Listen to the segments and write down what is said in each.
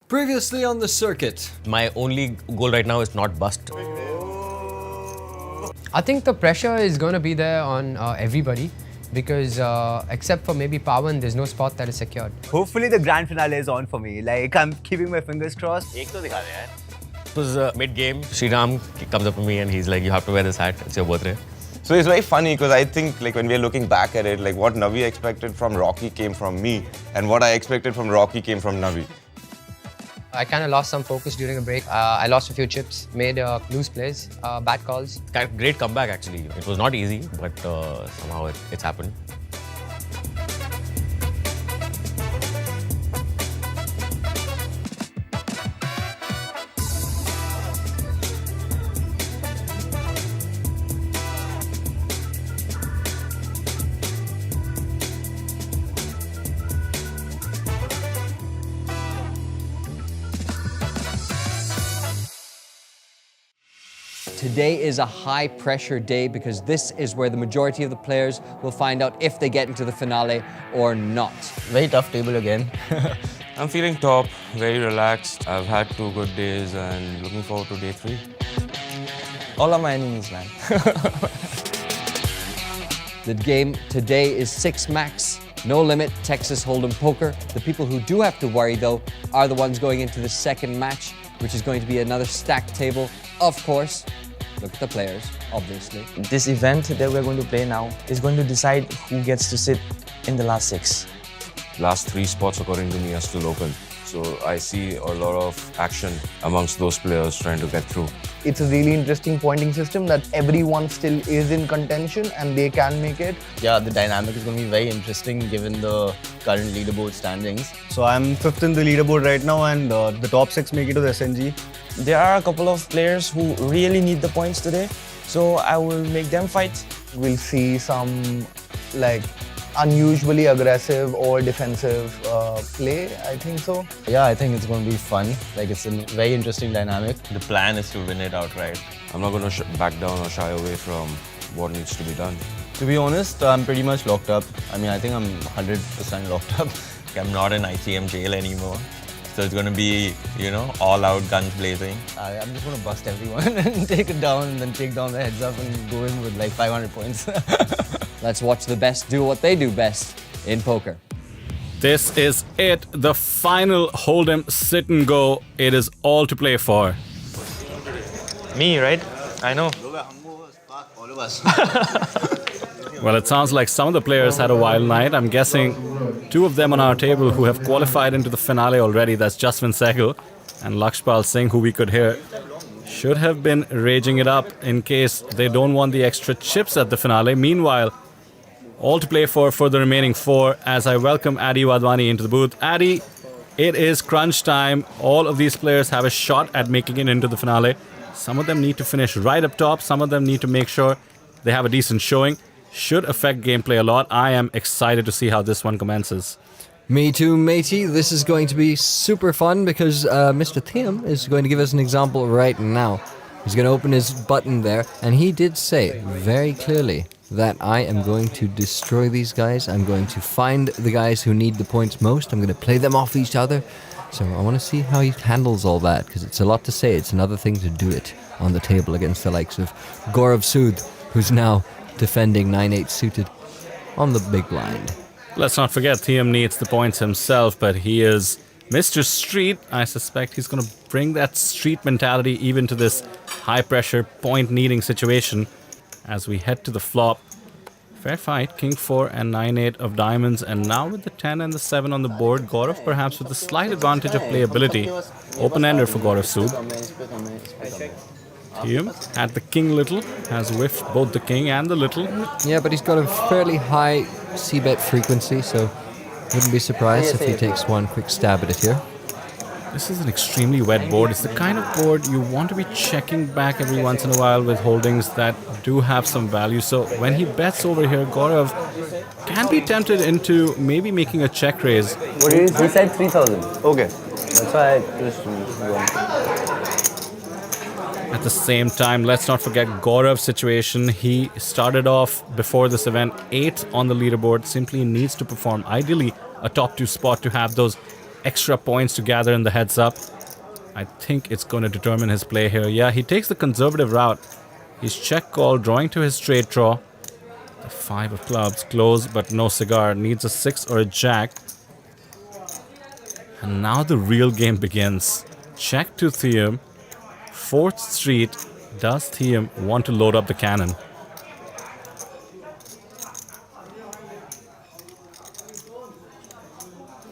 Previously on the circuit. My only goal right now is not bust. I think the pressure is going to be there on everybody because except for maybe Pawan, there's no spot that is secured. Hopefully the grand finale is on for me. Like, I'm keeping my fingers crossed. It was mid-game. Sriram comes up to me and he's like, you have to wear this hat. It's your birthday. So it's very funny because I think like when we're looking back at it, like what Navi expected from Rocky came from me and what I expected from Rocky came from Navi. I kind of lost some focus during a break. I lost a few chips, made loose plays, bad calls. Great comeback actually. It was not easy, but somehow it's happened. Today is a high-pressure day because this is where the majority of the players will find out if they get into the finale or not. Very tough table again. I'm feeling top, very relaxed. I've had 2 good days and looking forward to day 3. All of my enemies, man. The game today is 6 max, no limit, Texas Hold'em poker. The people who do have to worry though are the ones going into the second match, which is going to be another stacked table, of course. Look at the players, obviously. This event that we're going to play now is going to decide who gets to sit in the last 6. Last 3 spots according to me are still open. So I see a lot of action amongst those players trying to get through. It's a really interesting pointing system that everyone still is in contention and they can make it. Yeah, the dynamic is going to be very interesting given the current leaderboard standings. So I'm 5th in the leaderboard right now and the top 6 make it to the SNG. There are a couple of players who really need the points today, so I will make them fight. We'll see some like unusually aggressive or defensive play, I think so. Yeah, I think it's going to be fun. Like, it's a very interesting dynamic. The plan is to win it outright. I'm not going to back down or shy away from what needs to be done. To be honest, I'm pretty much locked up. I mean, I think I'm 100% locked up. I'm not in ICM jail anymore. So it's going to be, you know, all out guns blazing. I'm just going to bust everyone and take it down and then take down the heads up and go in with like 500 points. Let's watch the best do what they do best in poker. This is it, the final Hold'em sit and go. It is all to play for. Me, right? I know. All of us. Well, it sounds like some of the players had a wild night. I'm guessing 2 of them on our table who have qualified into the finale already. That's Jasven Saigal and Laksh Pal Singh, who we could hear should have been raging it up in case they don't want the extra chips at the finale. Meanwhile, all to play for the remaining 4 as I welcome Advait Rajguru into the booth. Addy, it is crunch time. All of these players have a shot at making it into the finale. Some of them need to finish right up top. Some of them need to make sure they have a decent showing. Should affect gameplay a lot. I am excited to see how this one commences. Me too, matey. This is going to be super fun because Mr. Thiyam is going to give us an example right now. He's going to open his button there, and he did say very clearly that I am going to destroy these guys. I'm going to find the guys who need the points most. I'm going to play them off each other. So I want to see how he handles all that because it's a lot to say. It's another thing to do it on the table against the likes of Gaurav Sood, who's now defending 9-8 suited on the big blind. Let's not forget Thiyam needs the points himself, but he is Mr. Street. I suspect he's going to bring that street mentality even to this high-pressure, point-needing situation as we head to the flop. Fair fight, King 4 and 9-8 of diamonds, and now with the 10 and the 7 on the board, Gaurav perhaps with a slight advantage of playability. Open-ender for Gaurav Sood. Thiyam at the king little, has whiffed both the king and the little. Yeah, but he's got a fairly high c-bet frequency, so wouldn't be surprised if he takes one quick stab at it here. This is an extremely wet board. It's the kind of board you want to be checking back every once in a while with holdings that do have some value. So when he bets over here, Gaurav can be tempted into maybe making a check raise. What is he said 3,000. Okay. That's why I just At the same time, let's not forget Gaurav's situation. He started off before this event 8 on the leaderboard, simply needs to perform ideally a top 2 spot to have those extra points to gather in the heads up. I think it's going to determine his play here. Yeah, he takes the conservative route. He's check call, drawing to his straight draw. The 5 of clubs, close but no cigar. Needs a 6 or a jack. And now the real game begins. Check to Thiyam. 4th street. Does Thiyam want to load up the cannon?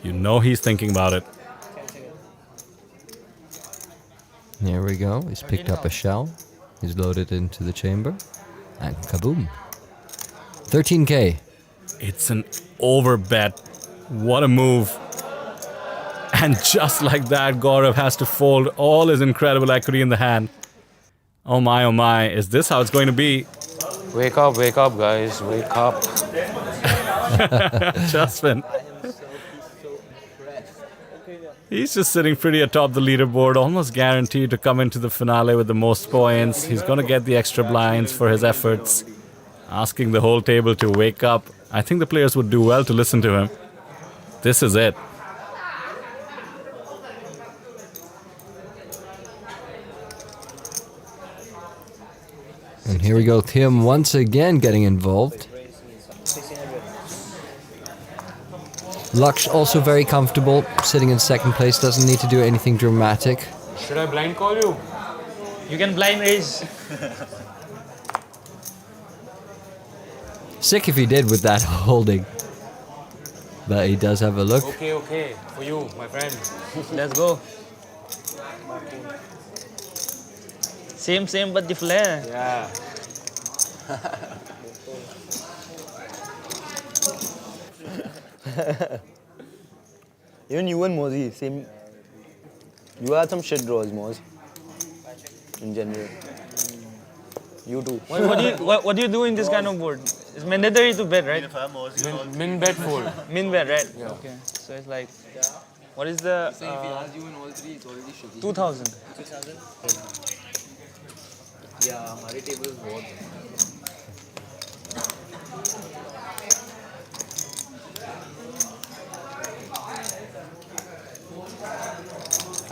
You know he's thinking about it. Here we go. He's picked up a shell. He's loaded into the chamber. And kaboom. 13k. It's an over bet. What a move. And just like that, Gaurav has to fold all his incredible equity in the hand. Oh my, is this how it's going to be? Wake up, guys. Wake up. Jasven. He's just sitting pretty atop the leaderboard, almost guaranteed to come into the finale with the most points. He's going to get the extra blinds for his efforts. Asking the whole table to wake up. I think the players would do well to listen to him. This is it. And here we go, Thiyam once again getting involved. Laksh also very comfortable, sitting in second place, doesn't need to do anything dramatic. Should I blind call you? You can blind raise. Sick if he did with that holding. But he does have a look. Okay. For you, my friend. Let's go. Same, but the flair. Yeah. Even you and Mozi, same. You had some shit draws, Moz. In general. You too. What do you do in this kind of board? It's mandatory to bet, right? Min bet fold. Min bet, right? Yeah. Okay. So it's like, what is the? So if he has you in all three, it's already shaky. 2,000. 2,000. Yeah, our table is board.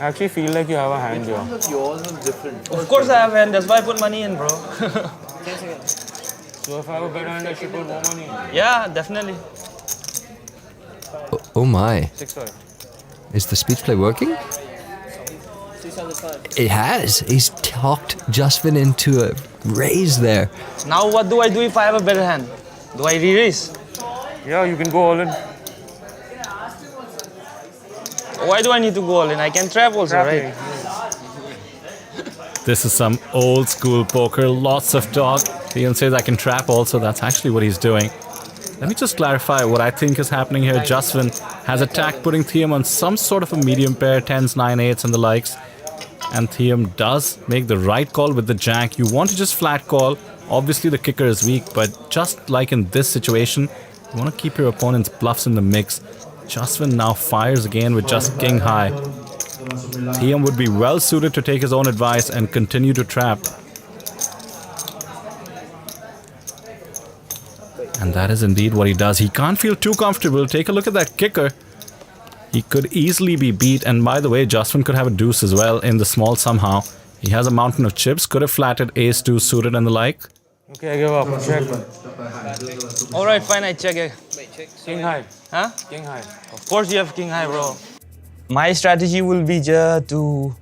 I actually feel like you have a hand here. Yours is different. Of course I have a hand, that's why I put money in, bro. So if I have a better hand, I should put more money in. Yeah, definitely. Oh my. 6-5. Is the speech play working? It has. He's talked Jasven into a raise there. Now what do I do if I have a better hand? Do I re-raise? Yeah, you can go all in. Why do I need to go all in? I can trap also, right? This is some old school poker, lots of talk. Thiyam says I can trap also, that's actually what he's doing. Let me just clarify what I think is happening here. Jasven has attacked, putting Thiyam on some sort of a medium pair, 10s, 9, 8s and the likes. And Thiyam does make the right call with the jack. You want to just flat call. Obviously the kicker is weak, but just like in this situation, you want to keep your opponent's bluffs in the mix. Jasven now fires again with just king high. Thiyam would be well suited to take his own advice and continue to trap. And that is indeed what he does. He can't feel too comfortable. Take a look at that kicker. He could easily be beat. And by the way, Jasven could have a deuce as well in the small somehow. He has a mountain of chips. Could have flatted ace, 2 suited and the like. Okay, I give up. Check. Alright, fine, I check it. King high. Huh? King high. Of course you have king high, bro. My strategy will be just to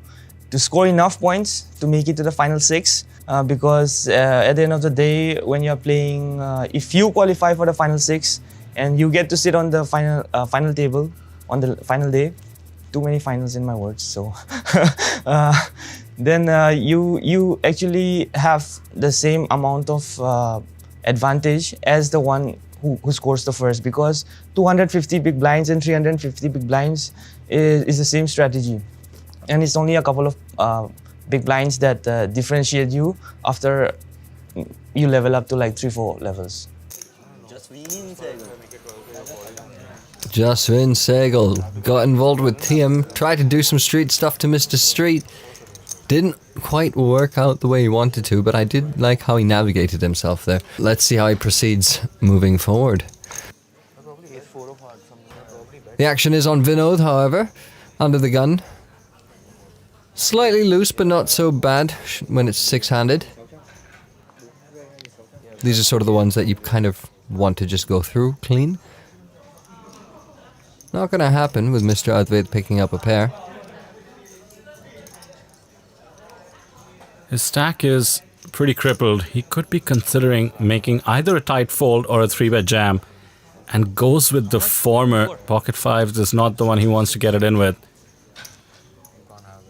score enough points to make it to the final 6. Because at the end of the day, when you're playing, if you qualify for the final 6 and you get to sit on the final table on the final day, too many finals in my words, so then you actually have the same amount of advantage as the one who scores the first, because 250 big blinds and 350 big blinds is the same strategy, and it's only a couple of big blinds that differentiate you after you level up to like 3-4 levels. Jasven Saigal got involved with Thiyam, tried to do some street stuff to Mr. Street. Didn't quite work out the way he wanted to, but I did like how he navigated himself there. Let's see how he proceeds moving forward. The action is on Vinod, however, under the gun. Slightly loose, but not so bad when it's six-handed. These are sort of the ones that you kind of want to just go through clean. Not going to happen with Mr. Advait picking up a pair. His stack is pretty crippled. He could be considering making either a tight fold or a 3-bet jam, and goes with the former. Pocket fives is not the one he wants to get it in with.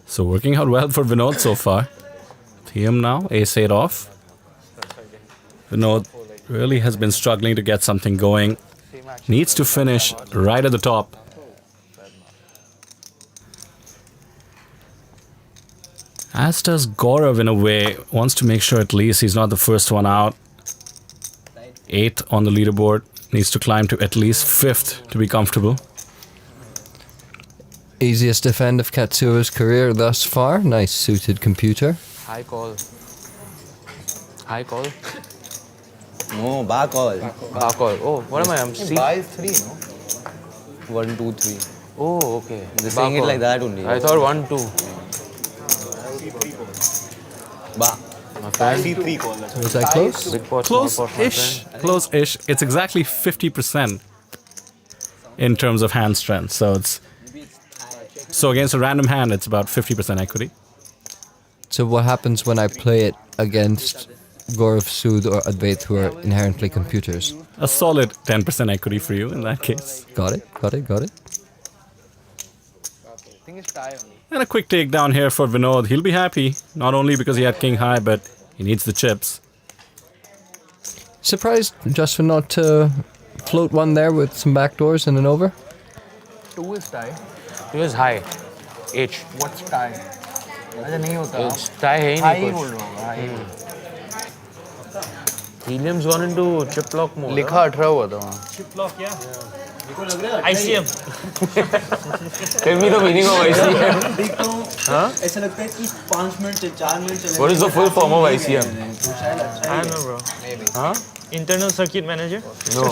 So working out well for Vinod so far. Thiyam now, ace-8 off. Vinod really has been struggling to get something going. Needs to finish right at the top. As does Gaurav in a way. Wants to make sure at least he's not the first one out. 8th on the leaderboard. Needs to climb to at least 5th to be comfortable. Easiest defend of Katsuo's career thus far. Nice suited computer. High call. High call. No, bar call. Bar call. Oh, what am I? I'm C. Bar is 3, no? 1, 2, 3. Oh, okay. They're Bar saying it call. like that only. I thought 1, 2. Bar. My friend. Was that close? Big pot, small pot, my Close-ish. friend. Close-ish. It's exactly 50% in terms of hand strength. So against a random hand, it's about 50% equity. So what happens when I play it against Gaurav Sood or Advait, who are inherently computers? A solid 10% equity for you in that case. Got it, got it, got it. And a quick takedown here for Vinod. He'll be happy, not only because he had king high, but he needs the chips. Surprised Jasven not to float one there with some backdoors and an over? 2 is tie. He was high. H. What's tie? अच्छा नहीं होता. It's tie है ही High नहीं बोल कुछ. रहा हूँ. High. Helium's gone into chip lock mode. लिखा 18 हुआ था वहाँ. ICM. Tell me the meaning of ICM. हाँ? ऐसा लगता है कि 5 मिनट से 4 मिनट चले. What is the full form of ICM? I don't know, bro. Maybe. Huh? Internal circuit manager? No.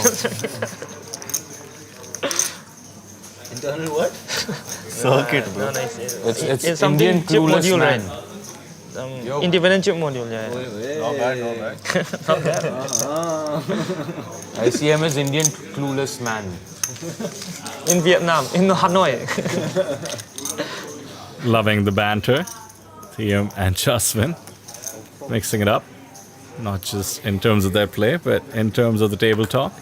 Internal what? Circuit, bro. No, nice. It's something Indian chip clueless module, man. right? Independent chip module, yeah. Not bad, not bad. Not bad. ICM is Indian clueless man. In Vietnam, in Hanoi. Loving the banter. Thiyam and Jasven mixing it up. Not just in terms of their play, but in terms of the table talk.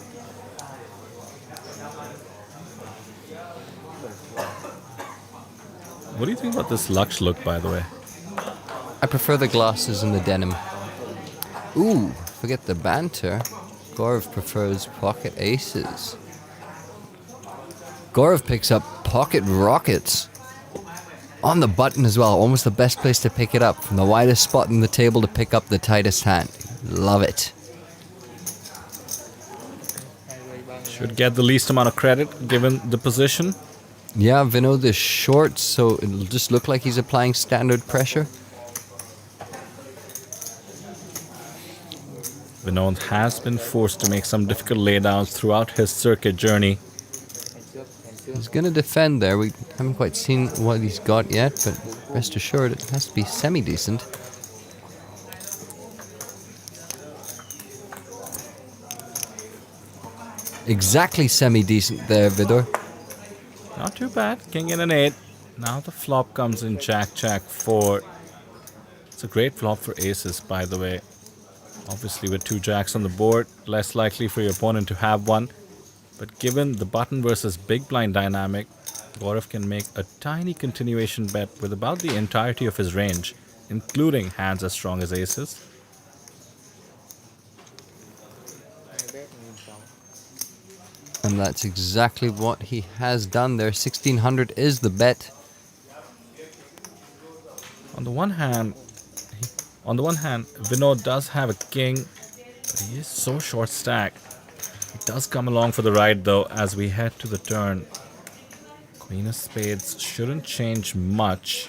What do you think about this Laksh look, by the way? I prefer the glasses and the denim. Ooh, forget the banter. Gaurav prefers pocket aces. Gaurav picks up pocket rockets. On the button as well, almost the best place to pick it up. From the widest spot in the table to pick up the tightest hand. Love it. Should get the least amount of credit given the position. Yeah, Vinod is short, so it'll just look like he's applying standard pressure. Vinod has been forced to make some difficult laydowns throughout his circuit journey. He's going to defend there. We haven't quite seen what he's got yet, but rest assured it has to be semi-decent. Exactly semi-decent there, Vidor. Not too bad. King in an 8. Now the flop comes in Jack, 4. It's a great flop for aces, by the way. Obviously with 2 jacks on the board, less likely for your opponent to have one. But given the button versus big blind dynamic, Gaurav can make a tiny continuation bet with about the entirety of his range, including hands as strong as aces. And that's exactly what he has done there. 1600 is the bet. On the one hand, Vinod does have a king, but he is so short stack. It does come along for the ride though as we head to the turn. Queen of spades shouldn't change much.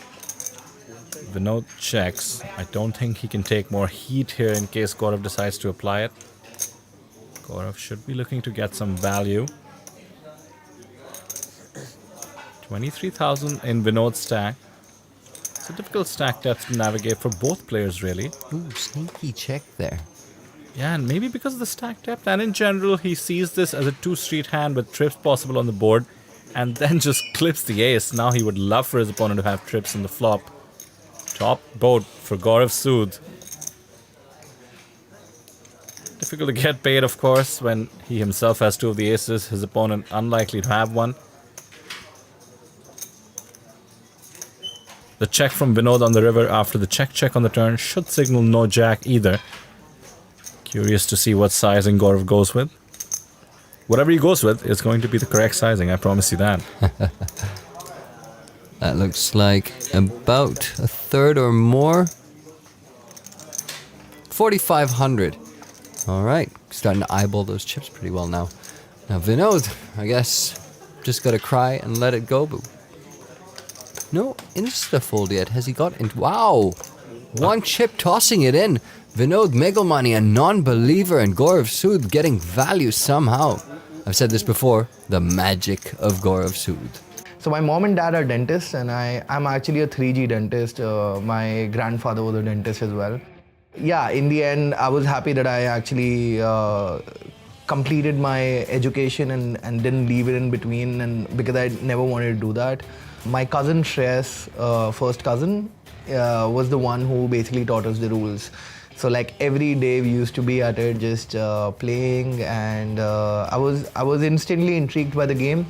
Vinod checks. I don't think he can take more heat here in case Gaurav decides to apply it. Gaurav should be looking to get some value. 23,000 in Vinod's stack. It's a difficult stack depth to navigate for both players, really. Ooh, sneaky check there. Yeah, and maybe because of the stack depth, and in general, he sees this as a two-street hand with trips possible on the board, and then just clips the ace. Now he would love for his opponent to have trips on the flop. Top board for Gaurav Sood. Difficult to get paid, of course, when he himself has two of the aces, his opponent unlikely to have one. The check from Vinod on the river after the check on the turn should signal no jack either. Curious to see what sizing Gaurav goes with. Whatever he goes with is going to be the correct sizing, I promise you that. That looks like about a third or more. 4,500. All right, starting to eyeball those chips pretty well now. Now Vinod, I guess, just got to cry and let it go, but no insta-fold yet. Has he got into... Wow! One chip tossing it in. Vinod Megalmani, a non-believer, and Gaurav Sood getting value somehow. I've said this before, the magic of Gaurav Sood. So my mom and dad are dentists, and I'm actually a 3G dentist. My grandfather was a dentist as well. Yeah, in the end, I was happy that I actually completed my education and didn't leave it in between, and because I never wanted to do that. My cousin Shreyas, first cousin, was the one who basically taught us the rules. So like every day we used to be at it just playing, and I was instantly intrigued by the game.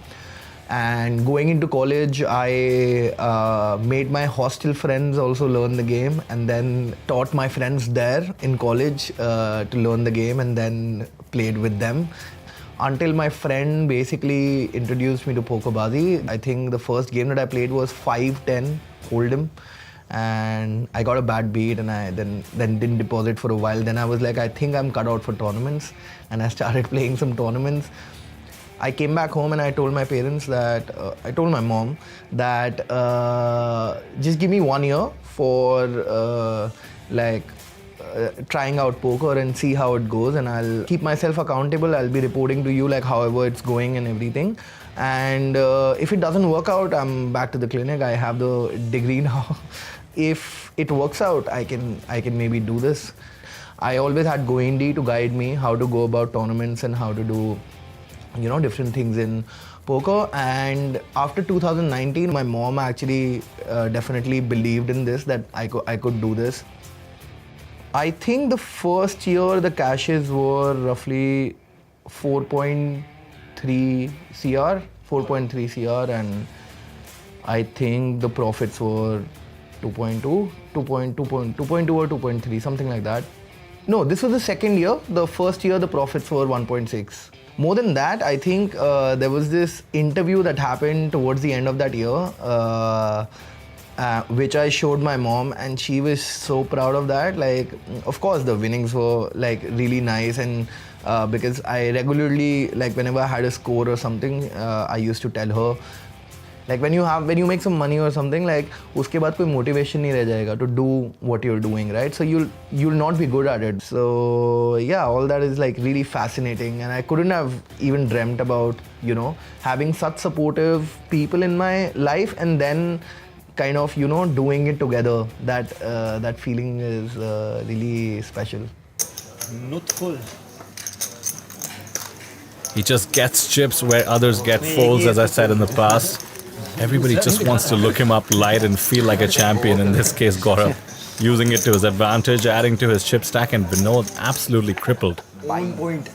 And going into college, I made my hostel friends also learn the game, and then taught my friends there in college to learn the game, and then played with them. Until my friend basically introduced me to pokerbazi. I think the first game that I played was 5-10 Hold'em, and I got a bad beat, and I then didn't deposit for a while. Then I was like, I think I'm cut out for tournaments, and I started playing some tournaments. I came back home and I told my parents that, I told my mom that just give me 1 year for trying out poker and see how it goes, and I'll keep myself accountable. I'll be reporting to you like however it's going and everything. And if it doesn't work out, I'm back to the clinic. I have the degree now. If it works out, I can maybe do this. I always had Goindi to guide me how to go about tournaments and how to do, you know, different things in poker. And after 2019, my mom actually definitely believed in this, that I could do this. I think the first year the cashes were roughly 4.3 CR, and I think the profits were 2.2 or 2.3, something like that. No, this was the second year. The first year the profits were 1.6. More than that, I think there was this interview that happened towards the end of that year, which I showed my mom, and she was so proud of that. Like, of course, the winnings were like really nice, and because I regularly, like whenever I had a score or something, I used to tell her, like when you make some money or something, like uske baad koi motivation nahi reh jayega to do what you're doing, right? So you'll not be good at it. So yeah, all that is like really fascinating, and I couldn't have even dreamt about, you know, having such supportive people in my life, and then kind of, you know, doing it together. That feeling is really special. He just gets chips where others get folds, as I said in the past. Everybody just wants to look him up light and feel like a champion, in this case Gaurav, using it to his advantage, adding to his chip stack, and Vinod absolutely crippled. 1 point.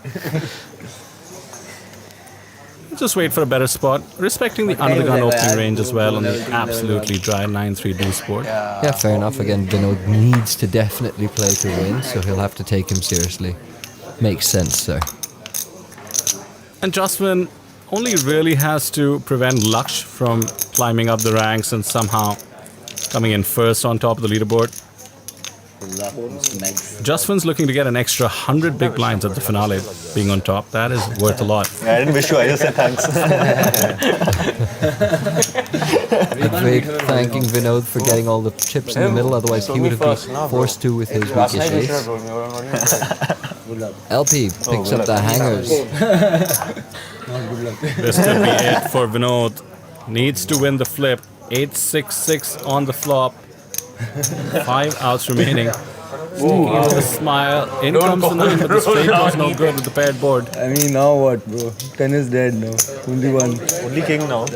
Just wait for a better spot, respecting the under-the-gun opening range as well on the absolutely dry 9-3 deuce board. Yeah, fair enough. Again, Vinod needs to definitely play to win, so he'll have to take him seriously. Makes sense, sir. And Jasven only really has to prevent Laksh from climbing up the ranks and somehow coming in first on top of the leaderboard. Jasven's looking to get an extra 100 big blinds at the finale, being on top. That is worth a lot. I didn't wish you, I just said thanks. Advait thanking Vinod for getting all the chips in the middle, otherwise he would have been forced to with his weakish ace. LP picks up the hangers. This could be it for Vinod. needs to win the flip. 8-6-6 on the flop. 5 outs remaining. Sneaking into the smile. In comes the 9, but the straight was no good with the paired board. I mean, now what, bro? 10 is dead now. Only one. Only king now.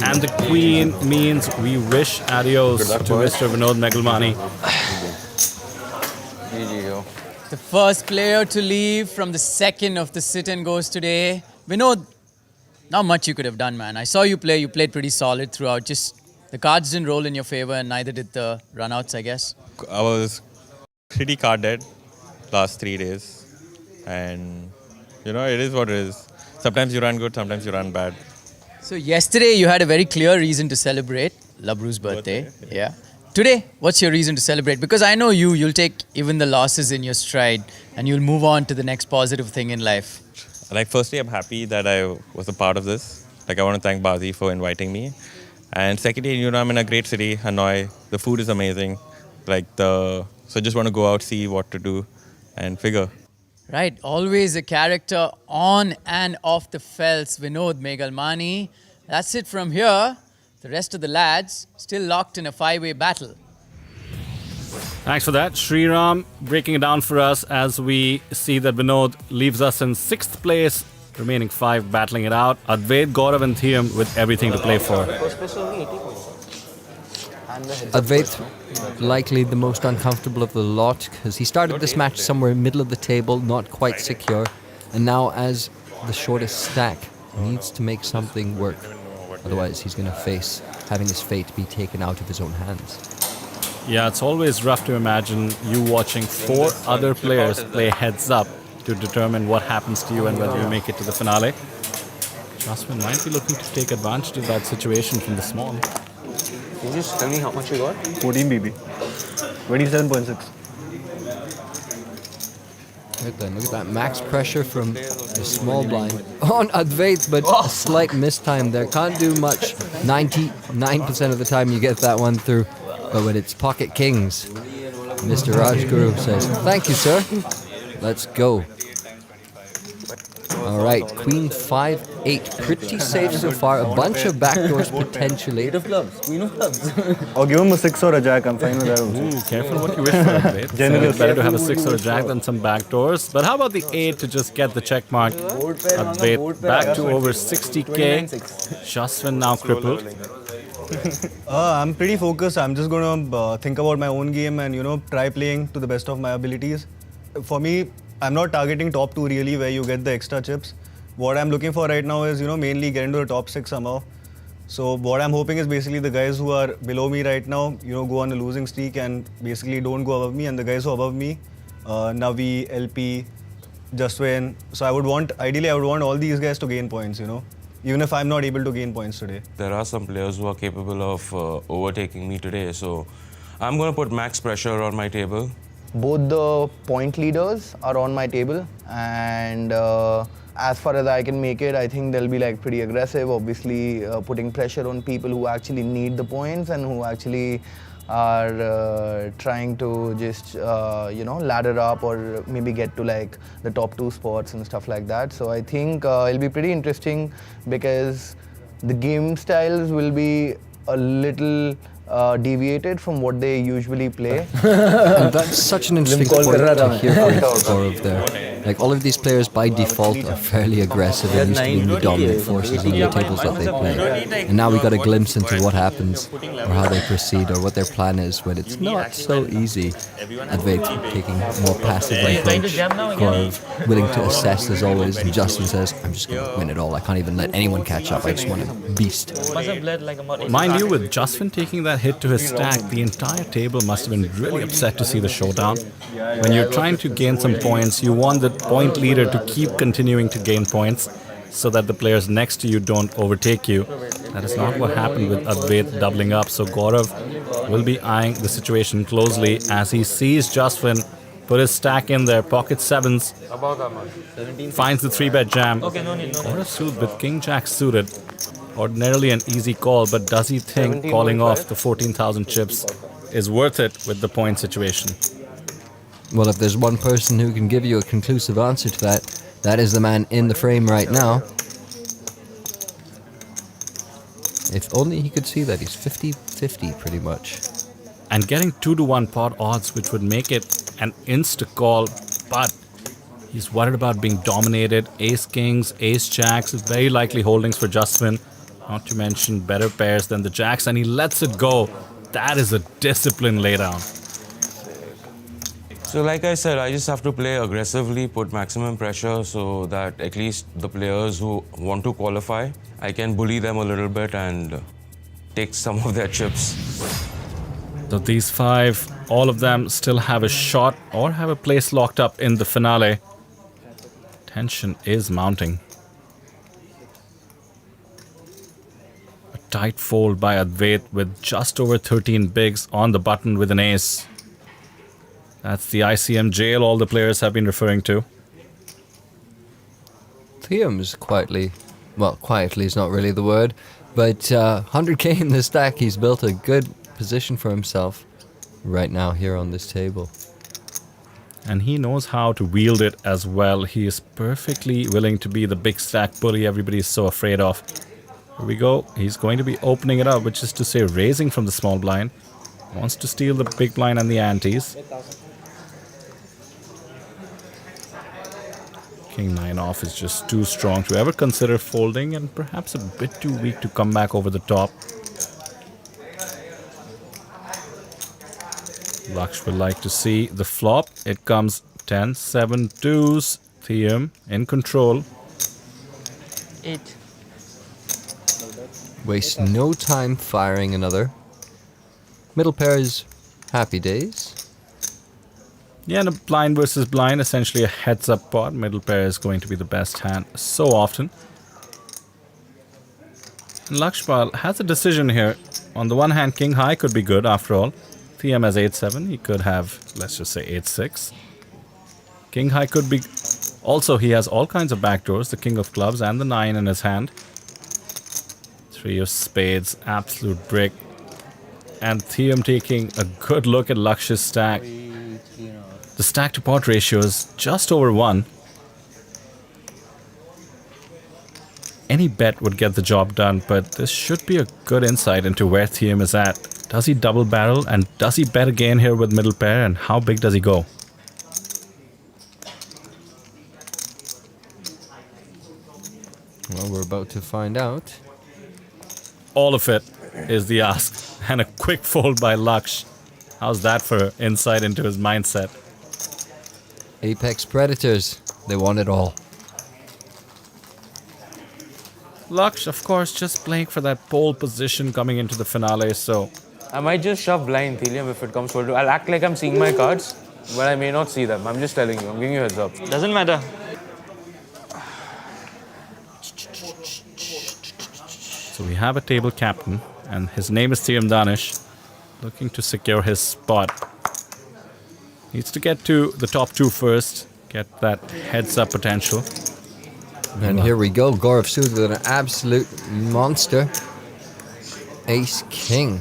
And the queen means we wish adios to Mr. Vinod Megalmani. The first player to leave from the second of the sit-in goes today. Vinod, not much you could have done, man. I saw you play. You played pretty solid throughout. Just the cards didn't roll in your favor, and neither did the runouts, I guess. I was pretty card dead last 3 days. And, it is what it is. Sometimes you run good, sometimes you run bad. So yesterday you had a very clear reason to celebrate Labru's birthday. Yeah. Today, what's your reason to celebrate? Because I know you'll take even the losses in your stride and you'll move on to the next positive thing in life. Firstly, I'm happy that I was a part of this. I want to thank Bazi for inviting me. And secondly, I'm in a great city, Hanoi. The food is amazing. So I just want to go out, see what to do and figure. Right, always a character on and off the felts, Vinod Megalmani. That's it from here. The rest of the lads still locked in a 5-way battle. Thanks for that. Sriram breaking it down for us as we see that Vinod leaves us in 6th place, remaining 5 battling it out. Advait, Gaurav and Thiyam with everything to play for. Advait, likely the most uncomfortable of the lot, because he started this match somewhere middle of the table, not quite secure, and now as the shortest stack, needs to make something work. Otherwise, he's going to face having his fate be taken out of his own hands. Yeah, it's always rough to imagine you watching 4 other players play heads up to determine what happens to you and whether you make it to the finale. Jasven might be looking to take advantage of that situation from the small. Can you just tell me how much you got? 14 BB. 27.6. Right then, look at that max pressure from the small blind on Advait, but a slight mistime there. Can't do much. 99% of the time you get that one through. But when it's pocket kings, Mr. Rajguru says, "Thank you, sir. Let's go." All right, Queen 5-8, pretty safe so far. A bunch of backdoors potentially. 8 of clubs, Queen of clubs. Or give him a 6 or a jack, I'm fine with that. Ooh, careful what you wish for, Advait. Generous. It's better to have a 6 or a jack than some backdoors. But how about the 8 to just get the check mark? Advait back to over 60k. Jasven now crippled. I'm pretty focused. I'm just going to think about my own game and, try playing to the best of my abilities. For me, I'm not targeting top 2 really, where you get the extra chips. What I'm looking for right now is, mainly get into the top 6 somehow. So what I'm hoping is basically the guys who are below me right now, go on a losing streak and basically don't go above me. And the guys who are above me, Navi, LP, Jasven. So ideally I would want all these guys to gain points, even if I'm not able to gain points today. There are some players who are capable of overtaking me today, so I'm going to put max pressure on my table. Both the point leaders are on my table, and as far as I can make it, I think they'll be pretty aggressive, obviously putting pressure on people who actually need the points and who actually are trying to just ladder up or maybe get to the top 2 spots and stuff like that. So I think it'll be pretty interesting because the game styles will be a little deviated from what they usually play. And that's such an interesting point to hear from Gaurav there. All of these players by default are fairly aggressive and used to being the dominant forces in the tables that they play. And now we got a glimpse into what happens or how they proceed or what their plan is when it's not so easy. Advait taking a more passive approach. Gaurav willing to assess as always. And Justin says, "I'm just going to win it all. I can't even let anyone catch up. I just want to beast." Mind you, with Jasven taking that hit to his stack, the entire table must have been really upset to see the showdown. When you're trying to gain some points, you want the point leader to keep continuing to gain points so that the players next to you don't overtake you. That is not what happened with Advait doubling up, so Gaurav will be eyeing the situation closely as he sees Jasven put his stack in there, pocket 7s, finds the 3-bet jam. Gaurav Sood with King Jack suited. Ordinarily an easy call, but does he think calling off the 14,000 chips is worth it with the point situation? Well, if there's one person who can give you a conclusive answer to that, that is the man in the frame right now. If only he could see that. He's 50-50 pretty much. And getting 2-1 pot odds, which would make it an insta-call, but he's worried about being dominated. Ace-kings, ace-jacks, very likely holdings for Jasven. Not to mention better pairs than the jacks, and he lets it go. That is a discipline laydown. So like I said, I just have to play aggressively, put maximum pressure so that at least the players who want to qualify, I can bully them a little bit and take some of their chips. So these 5, all of them still have a shot or have a place locked up in the finale. Tension is mounting. A tight fold by Advait with just over 13 bigs on the button with an ace. That's the ICM jail all the players have been referring to. Thiyam is quietly is not really the word, but 100k in the stack. He's built a good position for himself right now here on this table. And he knows how to wield it as well. He is perfectly willing to be the big stack bully everybody is so afraid of. Here we go. He's going to be opening it up, which is to say raising from the small blind. Wants to steal the big blind and the antes. King 9 off is just too strong to ever consider folding, and perhaps a bit too weak to come back over the top. Laksh will like to see the flop. It comes 10, 7, 2s. Thiyam in control. 8. Waste no time firing another. Middle pair is happy days. Yeah, and a blind versus blind, essentially a heads-up pot. Middle pair is going to be the best hand so often. And Laksh Pal has a decision here. On the one hand, king high could be good after all. Thiyam has 8-7. He could have, let's just say, 8-6. King high could be... Also, he has all kinds of backdoors. The king of clubs and the 9 in his hand. 3 of spades. Absolute brick. And Thiyam taking a good look at Laksh's stack. The stack to pot ratio is just over 1. Any bet would get the job done, but this should be a good insight into where Thiyam is at. Does he double barrel, and does he bet again here with middle pair, and how big does he go? Well, we're about to find out. All of it is the ask, and a quick fold by Laksh. How's that for insight into his mindset? Apex predators, they want it all. Laksh, of course, just playing for that pole position coming into the finale, so... I might just shove blind Thiyam if it comes to. I'll act like I'm seeing my cards, but I may not see them. I'm just telling you. I'm giving you a heads up. Doesn't matter. So we have a table captain, and his name is Thiyam Dannish, looking to secure his spot. Needs to get to the top 2 first, get that heads-up potential. And here we go, Gaurav Sood with an absolute monster. Ace-king.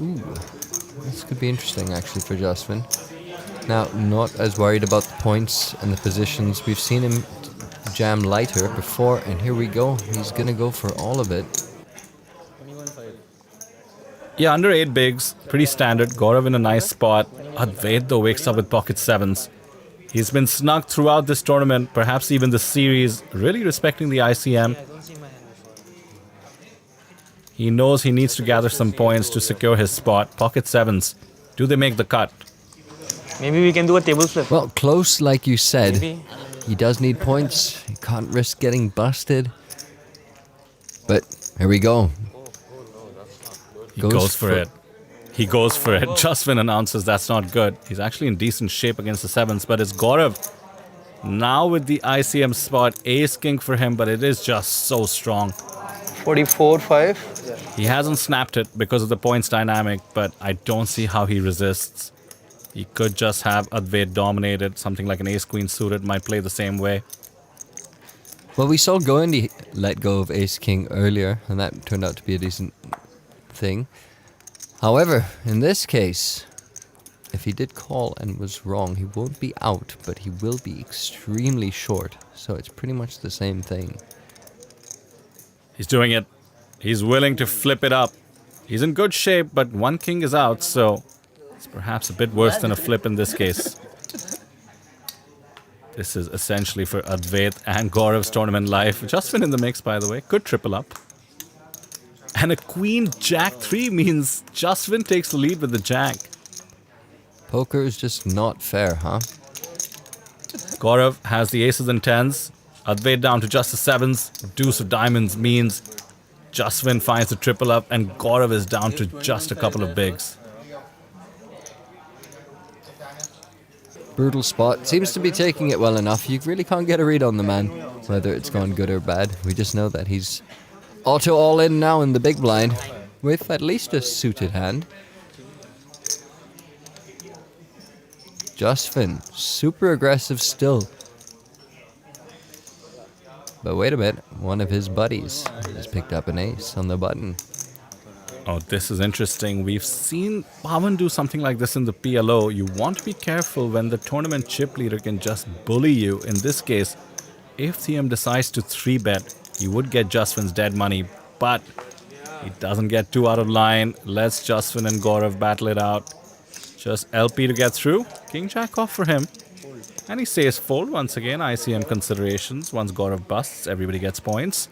Ooh, this could be interesting actually for Jasven. Now, not as worried about the points and the positions. We've seen him jam lighter before, and here we go. He's gonna go for all of it. Yeah, under 8 bigs, pretty standard. Gaurav in a nice spot. Advait though wakes up with pocket 7s. He's been snugged throughout this tournament, perhaps even the series, really respecting the ICM. He knows he needs to gather some points to secure his spot. Pocket 7s. Do they make the cut? Maybe we can do a table flip. Well, close like you said. Maybe. He does need points. He can't risk getting busted. But here we go. He goes for it. He goes for it. Jasven announces that's not good. He's actually in decent shape against the 7s, but it's Gaurav. Now with the ICM spot, ace-king for him, but it is just so strong. 44-5. He hasn't snapped it because of the points dynamic, but I don't see how he resists. He could just have Advait dominated. Something like an ace-queen suited might play the same way. Well, we saw Goendy let go of ace-king earlier, and that turned out to be a decent thing. However, in this case, if if he did call and was wrong, he won't be out, but he will be extremely short. So it's pretty much the same thing. He's doing it. He's willing to flip it up. He's in good shape, but one king is out, so it's perhaps a bit worse than a flip in this case. This is essentially for Advait and Gaurav's tournament life. Jasven in the mix, by the way. Good triple up. And a queen jack 3 means Jasven takes the lead with the jack. Poker is just not fair, huh? Gaurav has the aces and tens. Advait down to just the sevens. Deuce of diamonds means Jasven finds the triple up and Gaurav is down to just a couple of bigs. Brutal spot. Seems to be taking it well enough. You really can't get a read on the man, whether it's gone good or bad. We just know that he's auto all in now in the big blind, with at least a suited hand. Jasven, super aggressive still. But wait a bit, one of his buddies has picked up an ace on the button. Oh, this is interesting. We've seen Pawan do something like this in the PLO. You want to be careful when the tournament chip leader can just bully you. In this case, if Thiyam decides to 3-bet, he would get Jasven's dead money, but he doesn't get too out of line. Lets Jasven and Gaurav battle it out. Just LP to get through. King Jack off for him. And he says fold once again. ICM considerations. Once Gaurav busts, everybody gets points.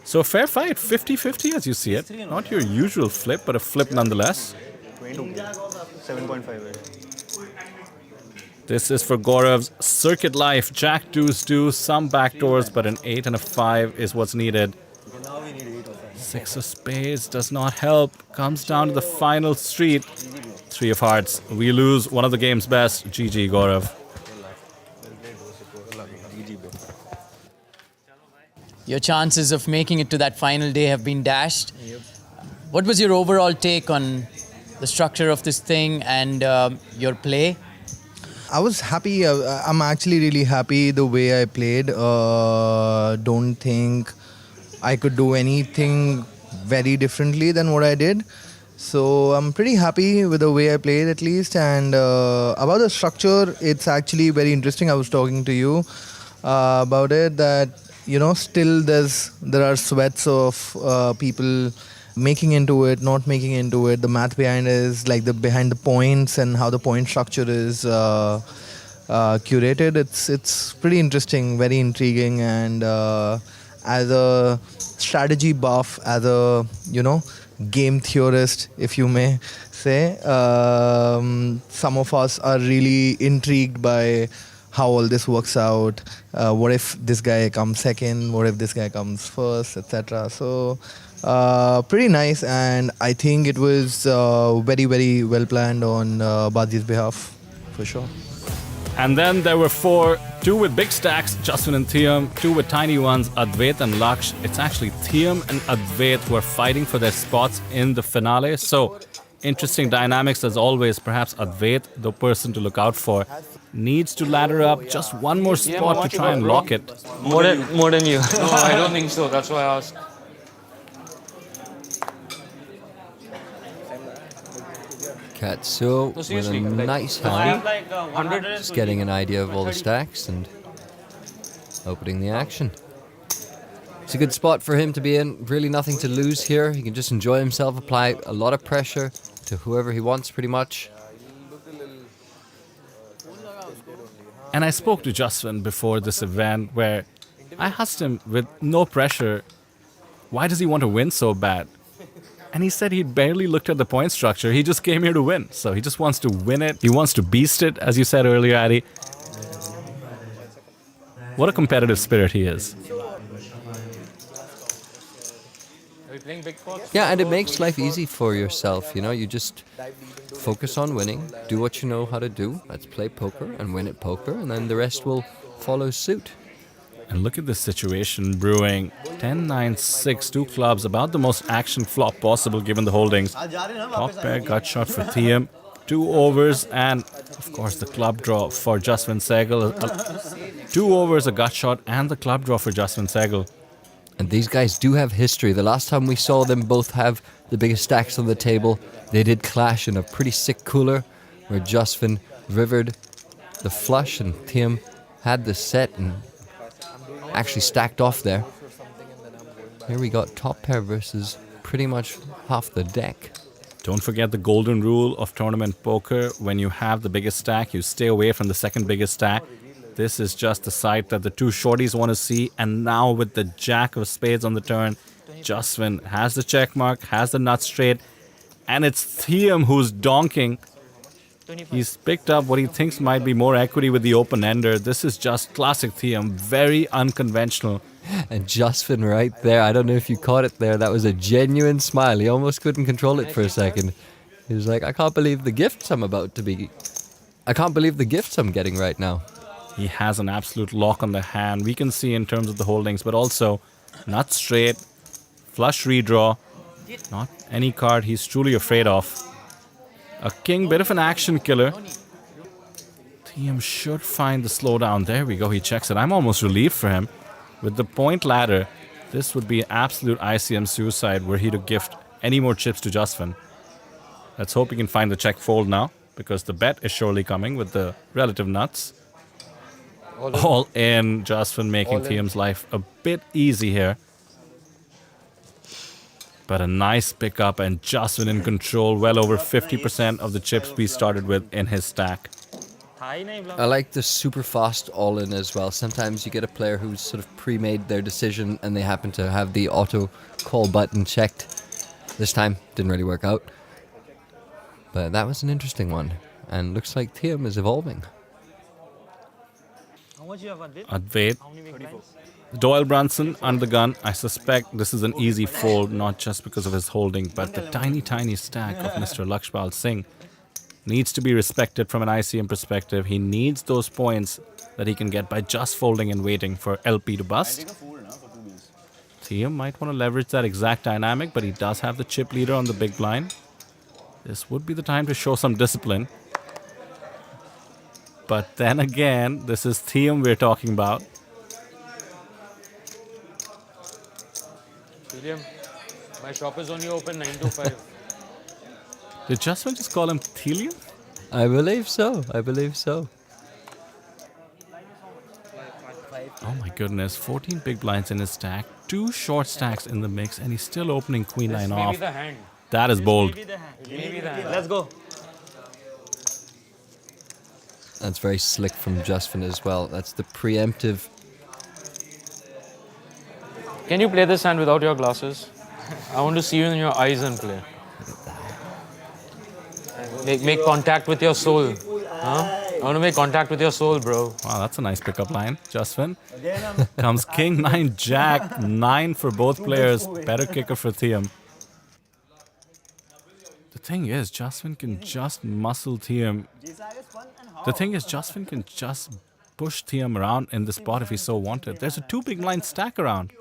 So fair fight, 50-50 as you see it. Not your usual flip, but a flip nonetheless. 7.5. This is for Gaurav's circuit life. Jack deuce deuce, some backdoors, but an 8 and a 5 is what's needed. 6 of spades does not help. Comes down to the final street. 3 of hearts. We lose one of the game's best. GG, Gaurav. Your chances of making it to that final day have been dashed. What was your overall take on the structure of this thing and your play? I was happy. I'm actually really happy the way I played. Don't think I could do anything very differently than what I did. So I'm pretty happy with the way I played at least. And about the structure, it's actually very interesting. I was talking to you about it that, you know, still there are sweats of people making into it, not making into it. The math behind is like behind the points and how the point structure is curated. It's pretty interesting, very intriguing, and as a strategy buff, as a game theorist, if you may say, some of us are really intrigued by how all this works out. What if this guy comes second? What if this guy comes first, etc. So pretty nice, and I think it was very, very well planned on Bazi's behalf, for sure. And then there were 4, 2 with big stacks, Jasven and Thiyam, 2 with tiny ones, Advait and Laksh. It's actually Thiyam and Advait who are fighting for their spots in the finale. So interesting dynamics as always. Perhaps Advait, the person to look out for, needs to ladder up just one more spot to try and lock it. More than you. No, I don't think so. That's why I asked. Katsu with a nice hand. Just getting an idea of all the stacks and opening the action. It's a good spot for him to be in. Really nothing to lose here. He can just enjoy himself, apply a lot of pressure to whoever he wants pretty much. And I spoke to Jasven before this event where I asked him with no pressure, why does he want to win so bad? And he said he barely looked at the point structure. He just came here to win. So he just wants to win it. He wants to beast it, as you said earlier, Addy. What a competitive spirit he is. Yeah, and it makes life easy for yourself. You just focus on winning, do what you know how to do. Let's play poker and win at poker, and then the rest will follow suit. And look at this situation brewing. 10, 9, 6, 2 clubs, about the most action flop possible given the holdings. Top pair, gut shot for Thiyam. 2 overs, and of course the club draw for Jasven Saigal. 2 overs, a gut shot, and the club draw for Jasven Saigal. And these guys do have history. The last time we saw them both have the biggest stacks on the table, they did clash in a pretty sick cooler where Jasven rivered the flush and Thiyam had the set and actually stacked off there. Here we got top pair versus pretty much half the deck. Don't forget the golden rule of tournament poker. When you have the biggest stack, you stay away from the second biggest stack. This is just the side that the two shorties want to see. And now with the jack of spades on the turn, Jasven has the check mark, has the nut straight. And it's Thiyam who's donking. He's picked up what he thinks might be more equity with the open-ender. This is just classic Thiyam, very unconventional. And Jasven right there, I don't know if you caught it there, that was a genuine smile. He almost couldn't control it for a second. He was like, I can't believe the gifts I'm getting right now. He has an absolute lock on the hand. We can see in terms of the holdings, but also nut straight, flush redraw, not any card he's truly afraid of. A king, bit of an action killer. Thiyam should find the slowdown. There we go, he checks it. I'm almost relieved for him. With the point ladder, this would be absolute ICM suicide were he to gift any more chips to Jasven. Let's hope he can find the check fold now, because the bet is surely coming with the relative nuts. All in, Jasven making Thiyam's life a bit easy here. But a nice pickup and Jasven in control, well over 50% of the chips we started with in his stack. I like the super fast all-in as well. Sometimes you get a player who's sort of pre-made their decision and they happen to have the auto call button checked. This time, didn't really work out. But that was an interesting one. And looks like Thiyam is evolving. How much you have, Advait? Advait. How many big blinds? Doyle Brunson under the gun. I suspect this is an easy fold, not just because of his holding, but the tiny stack of Mr. Laksh Pal Singh needs to be respected from an ICM perspective. He needs those points that he can get by just folding and waiting for LP to bust. Thiyam might want to leverage that exact dynamic, but he does have the chip leader on the big blind. This would be the time to show some discipline. But then again, this is Thiyam we're talking about. William, my shop is only open 9 to 5. Did Jasven just call him Thelium? I believe so. I believe so. Oh my goodness, 14 big blinds in his stack, 2 short stacks in the mix, and he's still opening queen line off. That is bold. Let's go. That's very slick from Jasven as well. That's the preemptive. Can you play this hand without your glasses? I want to see you in your eyes and play. Make contact with your soul. Huh? I want to make contact with your soul, bro. Wow, that's a nice pickup line, Jasven. Comes king, 9, jack, 9 for both players. Better kicker for Thiyam. The thing is, Jasven can just muscle Thiyam. The thing is, Jasven can just push Thiyam around in the spot if he so wanted. There's a 2 big blind stack around.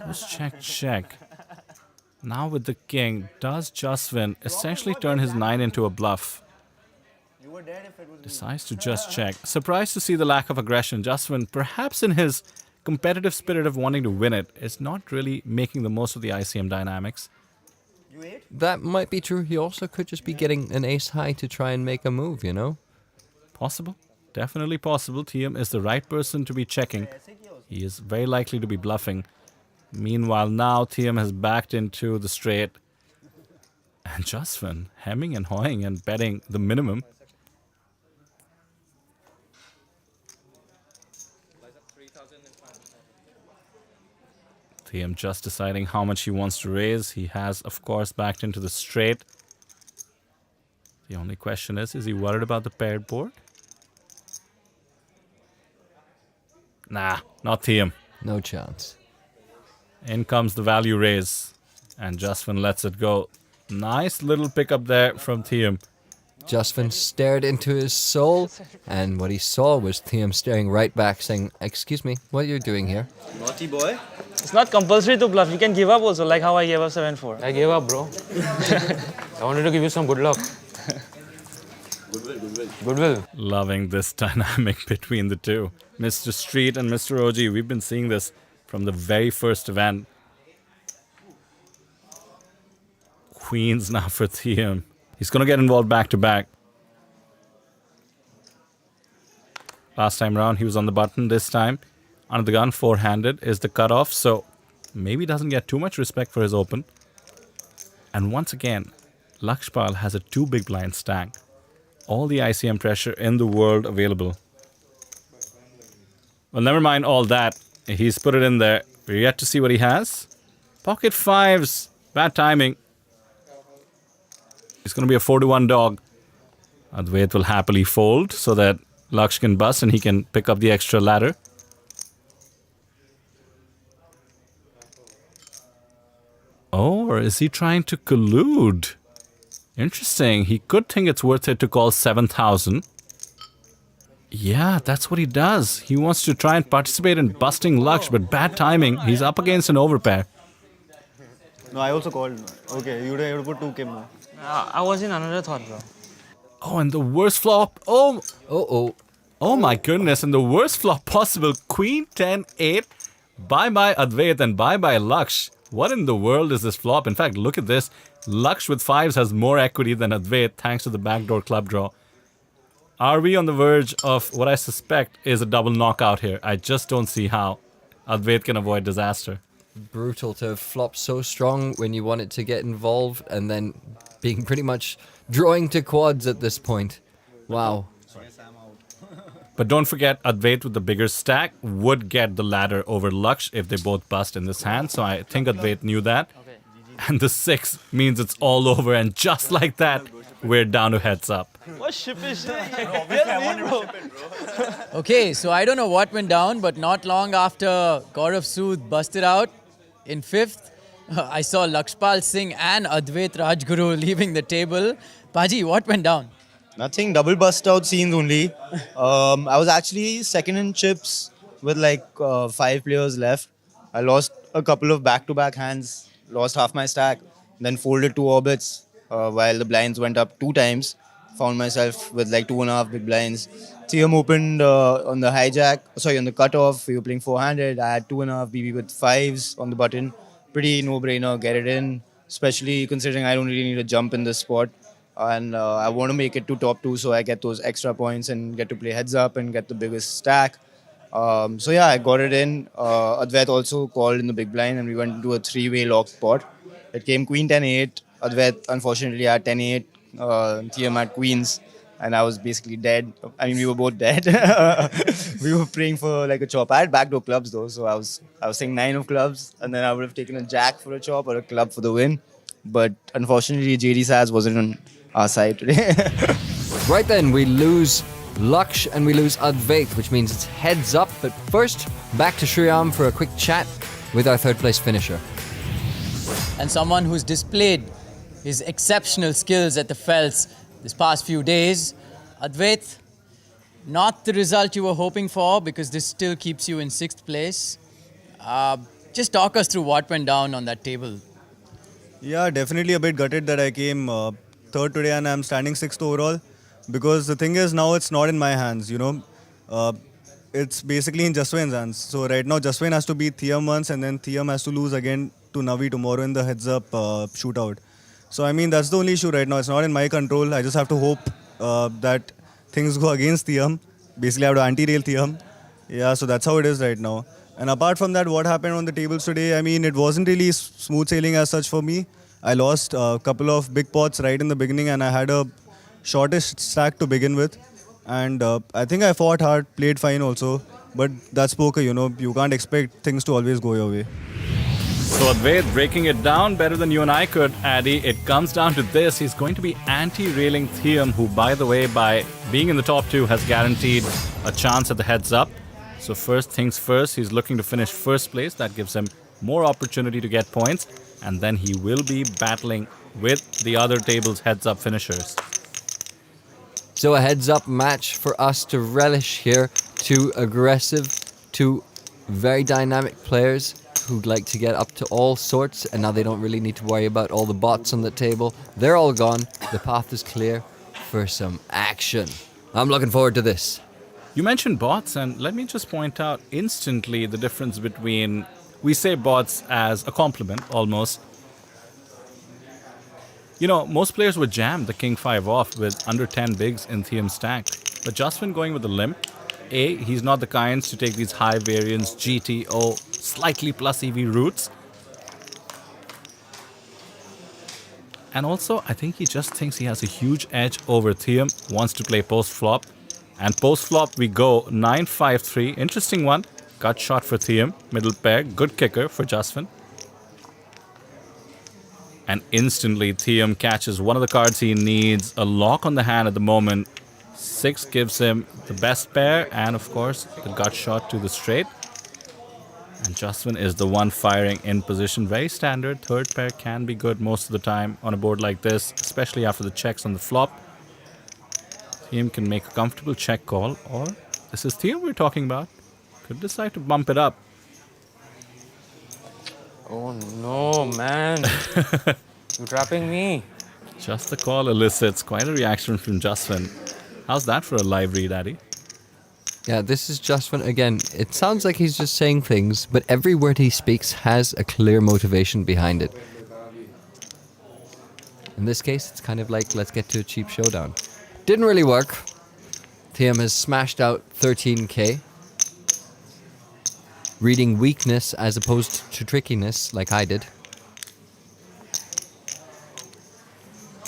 Just check. Now with the king, does Jasven essentially turn his 9 into a bluff? Decides to just check. Surprised to see the lack of aggression. Jasven, perhaps in his competitive spirit of wanting to win it, is not really making the most of the ICM dynamics. That might be true. He also could just be getting an ace high to try and make a move, you know? Possible. Definitely possible. Thiyam is the right person to be checking. He is very likely to be bluffing. Meanwhile, now Thiyam has backed into the straight. And Jasven hemming and hawing and betting the minimum. Thiyam just deciding how much he wants to raise. He has, of course, backed into the straight. The only question is he worried about the paired board? Nah, not Thiyam. No chance. In comes the value raise. And Jasven lets it go. Nice little pickup there from Thiyam. Jasven stared into his soul, and what he saw was Thiyam staring right back, saying, "Excuse me, what are you doing here?" Naughty boy. It's not compulsory to bluff. You can give up also, like how I gave up 7-4. I gave up, bro. I wanted to give you some good luck. Goodwill. Loving this dynamic between the two. Mr. Street and Mr. OG, we've been seeing this from the very first event. Queens now for Thiyam. He's going to get involved back to back. Last time round, he was on the button. This time, under the gun, four-handed is the cutoff. So maybe doesn't get too much respect for his open. And once again, Laksh Pal has a 2 big blind stack. All the ICM pressure in the world available. Well, never mind all that. He's put it in there. We're yet to see what he has. Pocket 5s. Bad timing. It's going to be a 4-1 dog. Advait will happily fold so that Laksh can bust and he can pick up the extra ladder. Oh, or is he trying to collude? Interesting. He could think it's worth it to call 7,000. Yeah, that's what he does. He wants to try and participate in busting Laksh, but bad timing. He's up against an overpair. No, I also called. Okay, you have to put 2K more. I was in another thought, bro. Oh, and the worst flop. Oh my goodness. And the worst flop possible. Queen 10-8. Bye-bye Advait and bye-bye Laksh. What in the world is this flop? In fact, look at this. Laksh with 5s has more equity than Advait thanks to the backdoor club draw. Are we on the verge of what I suspect is a double knockout here? I just don't see how Advait can avoid disaster. Brutal to have flopped so strong when you want it to get involved and then being pretty much drawing to quads at this point. Wow. But don't forget, Advait with the bigger stack would get the ladder over Laksh if they both bust in this hand. So I think Advait knew that. And the 6 means it's all over. And just like that, we're down to heads up. What ship is Okay, so I don't know what went down, but not long after Gaurav Sood busted out in 5th, I saw Laksh Pal Singh and Advait Rajguru leaving the table. Paji, what went down? Nothing, double bust out scenes only. I was actually second in chips with like 5 players left. I lost a couple of back-to-back hands, lost half my stack, then folded 2 orbits while the blinds went up 2 times. Found myself with like 2.5 big blinds. Thiyam opened on the hijack, on the cutoff. We were playing 400. I had 2.5 BB with 5s on the button. Pretty no-brainer, get it in, especially considering I don't really need a jump in this spot. And I want to make it to top 2 so I get those extra points and get to play heads up and get the biggest stack. So yeah, I got it in. Advait also called in the big blind and we went into a 3-way locked pot. It came queen 10-8. Advait unfortunately had 10-8. Thiyam had queens and I was basically dead. I mean, we were both dead. We were praying for like a chop. I had backdoor clubs though, so I was saying 9 of clubs and then I would have taken a jack for a chop or a club for the win. But unfortunately, JD Saz wasn't on our side today. Right then, we lose Laksh and we lose Advait, which means it's heads up. But first, back to Shriyam for a quick chat with our 3rd place finisher. And someone who's displayed his exceptional skills at the Felts this past few days. Advait, not the result you were hoping for because this still keeps you in 6th place. Just talk us through what went down on that table. Yeah, definitely a bit gutted that I came 3rd today and I'm standing 6th overall. Because the thing is now it's not in my hands, you know. It's basically in Jasven's hands. So right now Jasven has to beat Thiyam once and then Thiyam has to lose again to Navi tomorrow in the heads up shootout. So I mean that's the only issue right now. It's not in my control. I just have to hope that things go against Thiyam. Basically I have to anti-rail Thiyam. Yeah, so that's how it is right now. And apart from that, what happened on the tables today, I mean, it wasn't really smooth sailing as such for me. I lost a couple of big pots right in the beginning and I had a shortest stack to begin with. And I think I fought hard, played fine also. But that's poker, you know, you can't expect things to always go your way. So Advait breaking it down better than you and I could, Addy. It comes down to this. He's going to be anti-railing Thiyam, who, by the way, by being in the top 2, has guaranteed a chance at the heads up. So first things first, he's looking to finish 1st place. That gives him more opportunity to get points. And then he will be battling with the other table's heads-up finishers. So a heads-up match for us to relish here. 2 aggressive, 2 very dynamic players who'd like to get up to all sorts. And now they don't really need to worry about all the bots on the table. They're all gone. The path is clear for some action. I'm looking forward to this. You mentioned bots, and let me just point out instantly the difference between, we say bots as a compliment almost. You know, most players would jam the king 5 off with under 10 bigs in Thiyam's stack. But Jasven going with the limp. A, he's not the kinds to take these high variance GTO slightly plus EV routes. And also, I think he just thinks he has a huge edge over Thiyam, wants to play post-flop. And post-flop we go 9-5-3. Interesting one. Gut shot for Thiyam. Middle pair. Good kicker for Jasven. And instantly Thiyam catches one of the cards he needs. A lock on the hand at the moment. 6 gives him the best pair. And of course, the gut shot to the straight. And Jasven is the one firing in position. Very standard. Third pair can be good most of the time on a board like this, especially after the checks on the flop. Thiyam can make a comfortable check call, or this is Thiyam we're talking about. Could decide to bump it up. Oh no, man. You're trapping me. Just the call elicits quite a reaction from Jasven. How's that for a live read, Addy? Yeah, this is Jasven again. It sounds like he's just saying things, but every word he speaks has a clear motivation behind it. In this case, it's kind of like, let's get to a cheap showdown. Didn't really work. Thiyam has smashed out 13k. Reading weakness as opposed to trickiness, like I did.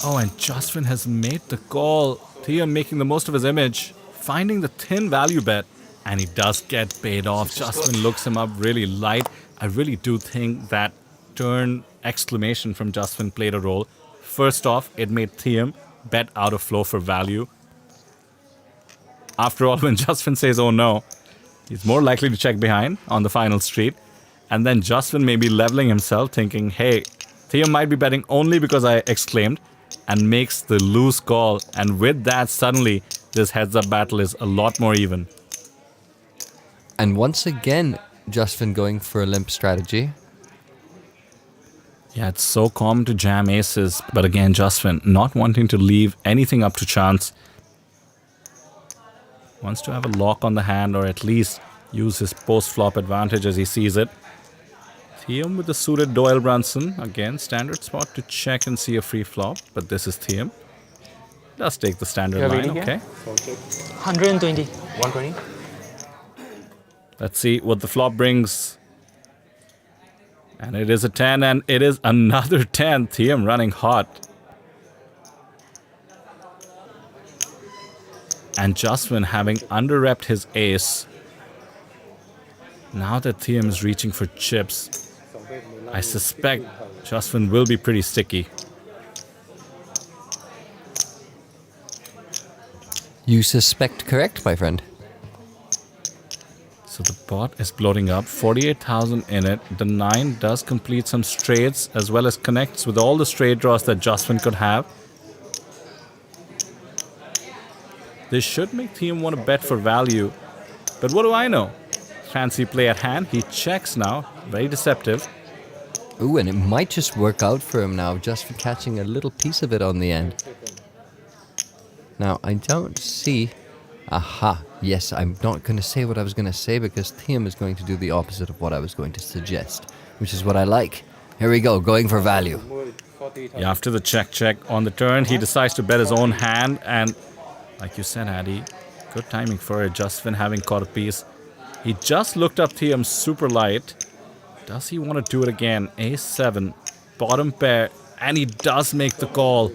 Oh, and Jasven has made the call. Thiyam making the most of his image. Finding the thin value bet. And he does get paid off. Jasven looks him up really light. I really do think that turn exclamation from Jasven played a role. First off, it made Thiyam bet out of flow for value. After all, when Jasven says, oh no, he's more likely to check behind on the final street. And then Jasven may be leveling himself, thinking, hey, Thiyam might be betting only because I exclaimed, and makes the loose call. And with that, suddenly, this heads-up battle is a lot more even. And once again, Jasven going for a limp strategy. Yeah, it's so common to jam aces, but again, Jasven not wanting to leave anything up to chance. Wants to have a lock on the hand, or at least use his post-flop advantage as he sees it. Thiyam with the suited Doyle Brunson. Again, standard spot to check and see a free flop, but this is Thiyam. Does take the standard line, okay. 120. 120. Let's see what the flop brings. And it is a 10, and it is another 10. Thiyam running hot. And Jasven having under-repped his ace. Now that Thiyam is reaching for chips, I suspect Jasven will be pretty sticky. You suspect correct, my friend. So the pot is bloating up, 48,000 in it. The 9 does complete some straights as well as connects with all the straight draws that Jasven could have. This should make Thiyam want to bet for value. But what do I know? Fancy play at hand. He checks now. Very deceptive. Ooh, and it might just work out for him now, just for catching a little piece of it on the end. Now, I don't see... Aha. Yes, I'm not going to say what I was going to say because Thiyam is going to do the opposite of what I was going to suggest, which is what I like. Here we go, going for value. Yeah, after the check on the turn, he decides to bet his own hand, and like you said, Addy, good timing for it. Jasven having caught a piece. He just looked up Thiyam super light. Does he want to do it again? Ace-7, bottom pair, and he does make the call.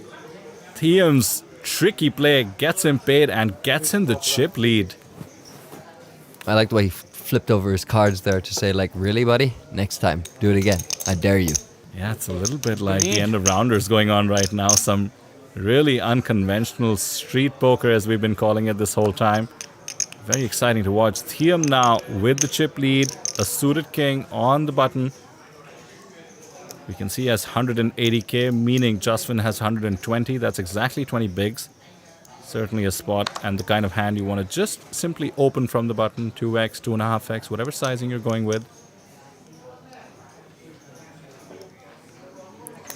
Thiyam's tricky play gets him paid and gets him the chip lead. I like the way he flipped over his cards there to say, like, really, buddy? Next time, do it again. I dare you. Yeah, it's a little bit like the end of rounders going on right now. Some really unconventional street poker, as we've been calling it this whole time. Very exciting to watch. Thiyam now with the chip lead, a suited king on the button. We can see he has 180k, meaning Jasven has 120. That's exactly 20 bigs. Certainly a spot and the kind of hand you want to just simply open from the button. 2x, 2.5x, whatever sizing you're going with.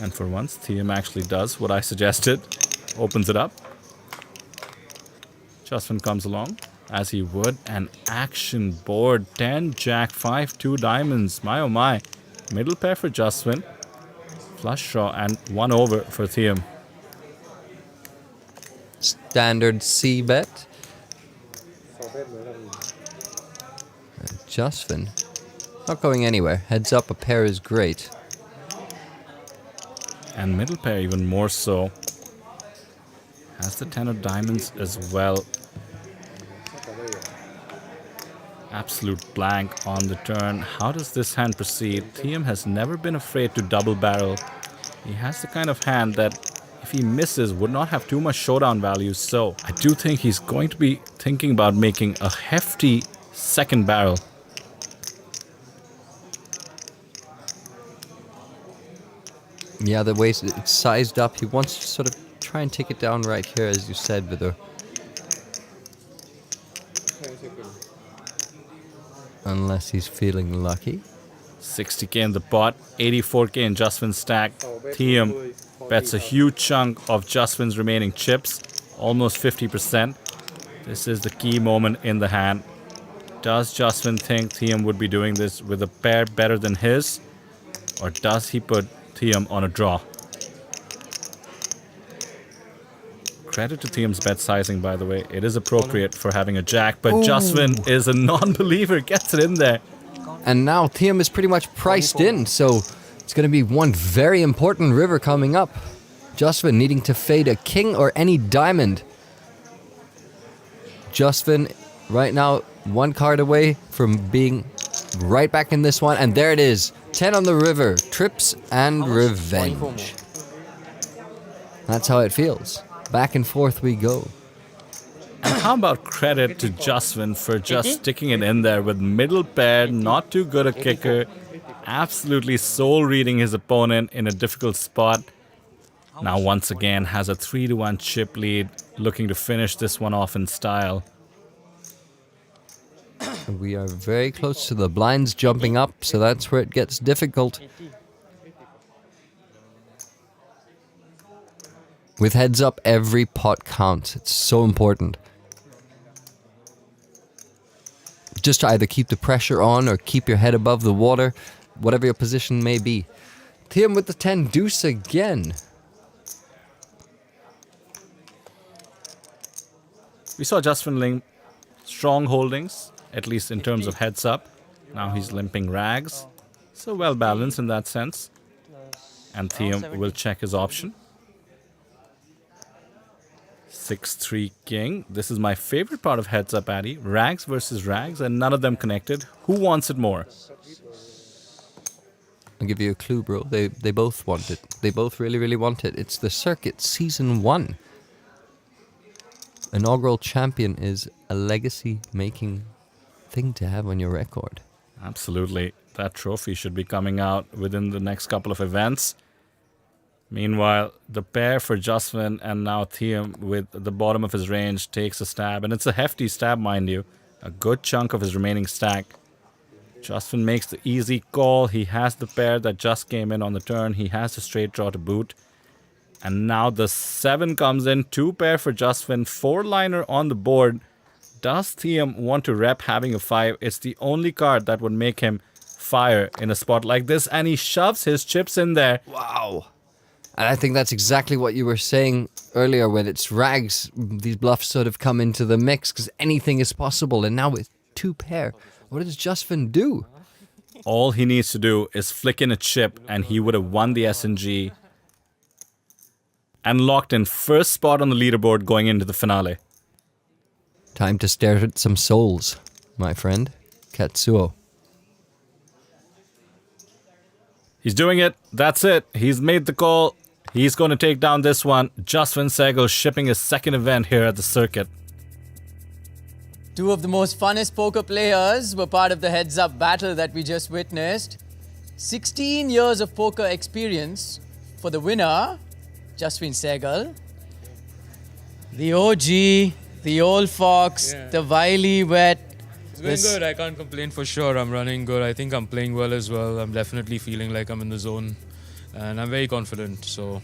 And for once, Thiyam actually does what I suggested. Opens it up. Jasven comes along, as he would. An action board. 10, jack, 5, 2 diamonds. My oh my. Middle pair for Jasven. Flush draw and 1 over for Thiyam. Standard C bet. Jasven. Not going anywhere. Heads up, a pair is great. And middle pair even more so. Has the 10 of diamonds as well. Absolute blank on the turn. How does this hand proceed? Thiyam has never been afraid to double barrel. He has the kind of hand that if he misses would not have too much showdown value. So I do think he's going to be thinking about making a hefty second barrel. Yeah, the way it's sized up, he wants to sort of try and take it down right here, as you said, Vidor. Unless he's feeling lucky. 60k in the pot, 84k in Jasven's stack. Thiyam bets a huge chunk of Jasven's remaining chips, almost 50%. This is the key moment in the hand. Does Jasven think Thiyam would be doing this with a pair better than his? Or does he put Thiyam on a draw? Credit to Thiyam's bet sizing, by the way. It is appropriate for having a jack, but Jasven is a non-believer, gets it in there. And now Thiyam is pretty much priced in, so it's going to be one very important river coming up. Jasven needing to fade a king or any diamond. Jasven right now 1 card away from being right back in this one, and there it is. 10 on the river, trips and revenge. That's how it feels. Back and forth we go. And how about credit to Jasven for just sticking it in there with middle pair, not too good a kicker, absolutely soul reading his opponent in a difficult spot. Now once again has a 3-1 chip lead, looking to finish this one off in style. We are very close to the blinds jumping up, so that's where it gets difficult. With heads up, every pot counts. It's so important. Just to either keep the pressure on or keep your head above the water, whatever your position may be. Thiyam with the 10 deuce again. We saw Jasven limp strong holdings, at least in terms of heads up. Now he's limping rags. So well balanced in that sense. And Thiyam will check his option. 6-3 king. This is my favorite part of heads up, Addy. Rags versus rags and none of them connected. Who wants it more? I'll give you a clue, bro. They both want it. They both really, really want it. It's the circuit, season 1. Inaugural champion is a legacy-making thing to have on your record. Absolutely. That trophy should be coming out within the next couple of events. Meanwhile, the pair for Jasven and now Thiyam with the bottom of his range takes a stab. And it's a hefty stab, mind you. A good chunk of his remaining stack. Jasven makes the easy call. He has the pair that just came in on the turn. He has the straight draw to boot. And now the 7 comes in. 2 pair for Jasven. 4-liner on the board. Does Thiyam want to rep having a 5? It's the only card that would make him fire in a spot like this. And he shoves his chips in there. Wow. And I think that's exactly what you were saying earlier when it's rags. These bluffs sort of come into the mix because anything is possible. And now with 2 pair, what does Jasven do? All he needs to do is flick in a chip and he would have won the SNG and locked in first spot on the leaderboard going into the finale. Time to stare at some souls, my friend. Katsuo. He's doing it. That's it. He's made the call. He's going to take down this one. Jasven Saigal shipping his second event here at the circuit. 2 of the most funnest poker players were part of the heads-up battle that we just witnessed. 16 years of poker experience for the winner, Jasven Saigal. The OG, the old fox, the wily wet. It's going good. I can't complain for sure. I'm running good. I think I'm playing well as well. I'm definitely feeling like I'm in the zone. And I'm very confident. So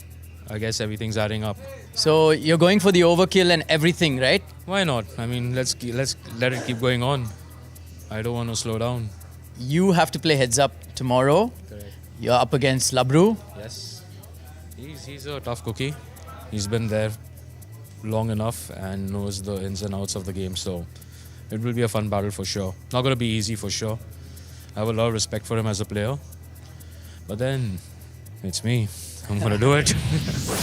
I guess everything's adding up. So you're going for the overkill and everything, right? Why not? I mean, let's let it keep going on. I don't want to slow down. You have to play heads up tomorrow. Correct. You're up against Labru. Yes. He's a tough cookie. He's been there long enough and knows the ins and outs of the game. So it will be a fun battle for sure. Not going to be easy for sure. I have a lot of respect for him as a player. But then, it's me. I'm going to do it.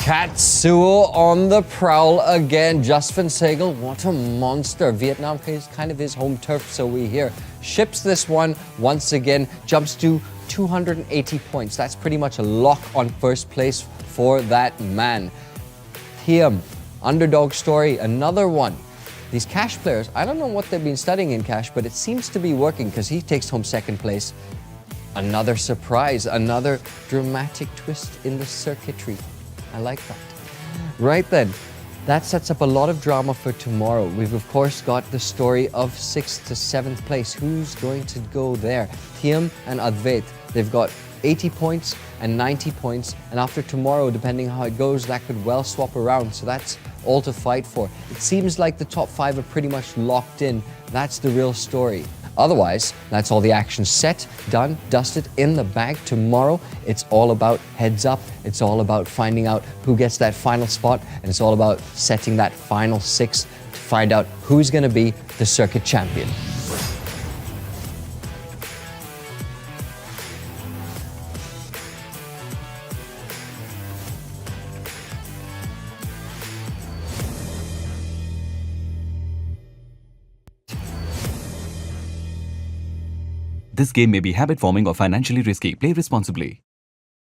Katsuo on the prowl again. Jasven Saigal, what a monster. Vietnam is kind of his home turf, so we hear. Ships this one once again, jumps to 280 points. That's pretty much a lock on first place for that man. Thiyam, underdog story, another one. These cash players, I don't know what they've been studying in cash, but it seems to be working because he takes home second place. Another surprise, another dramatic twist in the circuitry. I like that. Right then, that sets up a lot of drama for tomorrow. We've of course got the story of 6th to 7th place. Who's going to go there? Thiyam and Advait, they've got 80 points and 90 points. And after tomorrow, depending how it goes, that could well swap around. So that's all to fight for. It seems like the top 5 are pretty much locked in. That's the real story. Otherwise, that's all the action set, done, dusted, in the bag. Tomorrow, it's all about heads up. It's all about finding out who gets that final spot. And it's all about setting that final 6 to find out who's going to be the circuit champion. This game may be habit-forming or financially risky. Play responsibly.